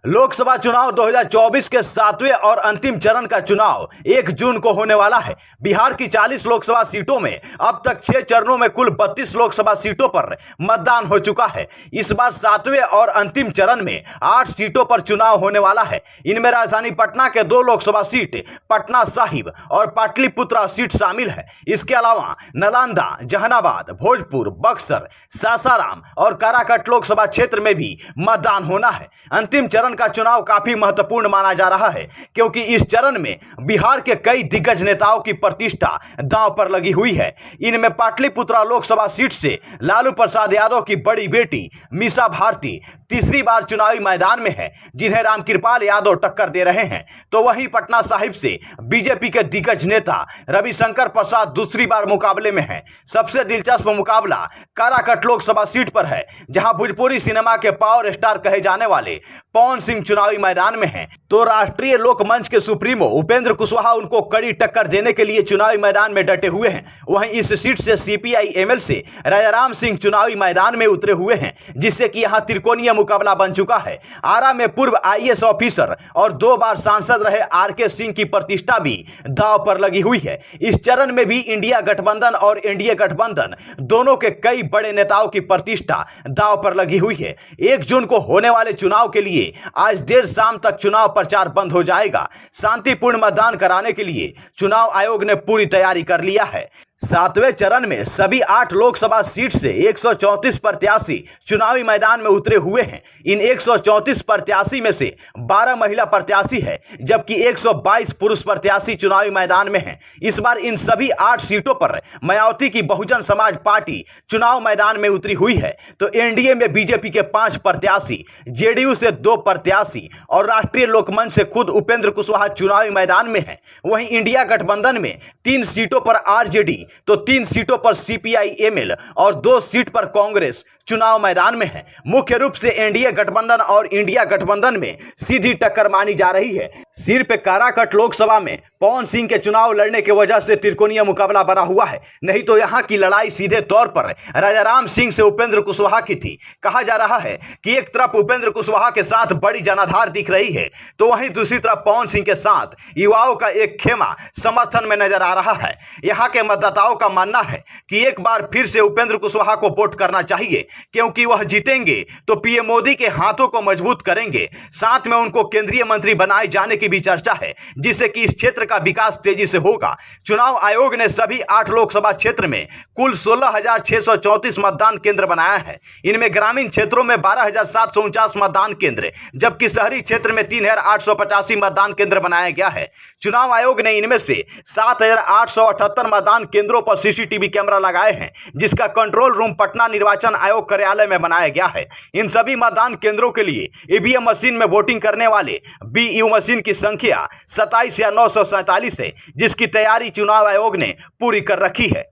लोकसभा चुनाव 2024 के 7वें और अंतिम चरण का चुनाव 1 जून को होने वाला है। बिहार की 40 लोकसभा सीटों में अब तक 6 चरणों में कुल 32 लोकसभा सीटों पर मतदान हो चुका है। इस बार 7वें और अंतिम चरण में 8 सीटों पर चुनाव होने वाला है। इनमें राजधानी पटना के 2 लोकसभा सीट पटना साहिब और पाटलिपुत्रा सीट शामिल है। इसके अलावा नालंदा, जहानाबाद, भोजपुर, बक्सर, सासाराम और काराकट लोकसभा क्षेत्र में भी मतदान होना है। अंतिम चरण का चुनाव काफी महत्वपूर्ण माना जा रहा है क्योंकि इस चरण में बिहार के कई दिग्गज नेताओं की प्रतिष्ठा दांव पर लगी हुई है। इनमें पाटलिपुत्रा लोकसभा सीट से लालू प्रसाद यादव की बड़ी बेटी मीसा भारती तीसरी बार चुनावी मैदान में है, जिन्हें रामकृपाल यादव टक्कर दे रहे हैं। तो वहीं पटना साहिब से बीजेपी के दिग्गज नेता रविशंकर प्रसाद दूसरी बार मुकाबले में है। सबसे दिलचस्प मुकाबला काराकट लोकसभा सीट पर है, जहां भोजपुरी सिनेमा के पावर स्टार कहे जाने वाले पवन सिंह चुनावी मैदान में हैं। तो राष्ट्रीय लोक मंच के सुप्रीमो उपेंद्र कुशवाहा उनको कड़ी टक्कर देने के लिए चुनावी मैदान में डटे हुए हैं। वहीं इस सीट से सीपीआई एमएल से राजाराम सिंह चुनावी मैदान में उतरे हुए हैं, जिससे कि यहां त्रिकोणीय मुकाबला बन चुका है। आरा में पूर्व आईएएस ऑफिसर और 2 बार सांसद रहे आरके सिंह की प्रतिष्ठा भी दांव पर लगी हुई है। इस चरण में भी इंडिया गठबंधन और एनडीए गठबंधन दोनों के कई बड़े नेताओं की प्रतिष्ठा दांव पर लगी हुई है। 1 जून को होने वाले चुनाव के लिए आज देर शाम तक चुनाव प्रचार बंद हो जाएगा। शांतिपूर्ण मतदान कराने के लिए चुनाव आयोग ने पूरी तैयारी कर लिया है। 7वें चरण में सभी 8 लोकसभा सीट से 134 प्रत्याशी चुनावी मैदान में उतरे हुए हैं। इन 134 प्रत्याशी में से 12 महिला प्रत्याशी है, जबकि 122 पुरुष प्रत्याशी चुनावी मैदान में हैं। इस बार इन सभी 8 सीटों पर मायावती की बहुजन समाज पार्टी चुनाव मैदान में उतरी हुई है। तो एनडीए में बीजेपी के 5 प्रत्याशी, जेडीयू से 2 प्रत्याशी और राष्ट्रीय लोकमंच से खुद उपेंद्र कुशवाहा चुनावी मैदान में है। वहीं इंडिया गठबंधन में 3 सीटों पर आरजेडी, तो 3 सीटों पर सीपीआई एमएल और 2 सीट पर कांग्रेस चुनाव मैदान में है। मुख्य रूप से एनडीए गठबंधन और इंडिया गठबंधन में सीधी टक्कर मानी जा रही है। सिर्फ काराकट लोकसभा में पवन सिंह के चुनाव लड़ने की वजह से त्रिकोणीय मुकाबला बना हुआ है, नहीं तो यहां की लड़ाई सीधे तौर पर राजाराम सिंह से उपेंद्र कुशवाहा की थी। कहा जा रहा है कि एक तरफ उपेंद्र कुशवाहा के साथ बड़ी जनाधार दिख रही है, तो वहीं दूसरी तरफ पवन सिंह के साथ युवाओं का एक खेमा समर्थन में नजर आ रहा है। यहां के मतदाताओं का मानना है कि एक बार फिर से उपेंद्र कुशवाहा को वोट करना चाहिए, क्योंकि वह जीतेंगे तो पीएम मोदी के हाथों को मजबूत करेंगे। साथ में उनको केंद्रीय मंत्री बनाए जाने की भी चर्चा है, जिससे कि इस क्षेत्र का विकास तेजी से होगा। चुनाव आयोग ने सभी 8 लोकसभा क्षेत्र में कुल 16,634 मतदान केंद्र बनाया है। इनमें ग्रामीण क्षेत्रों में 12,749 मतदान केंद्र, जबकि शहरी क्षेत्र में 3,885 मतदान केंद्र बनाया गया है। चुनाव आयोग ने इनमें से 7,878 मतदान केंद्रों पर सीसीटीवी कैमरा लगाए हैं, जिसका कंट्रोल रूम पटना निर्वाचन आयोग कार्यालय में बनाया गया है। इन सभी मतदान केंद्रों के लिए ईवीएम मशीन में वोटिंग करने वाले बीईओ मशीन की संख्या 27 या 947 है, जिसकी तैयारी चुनाव आयोग ने पूरी कर रखी है।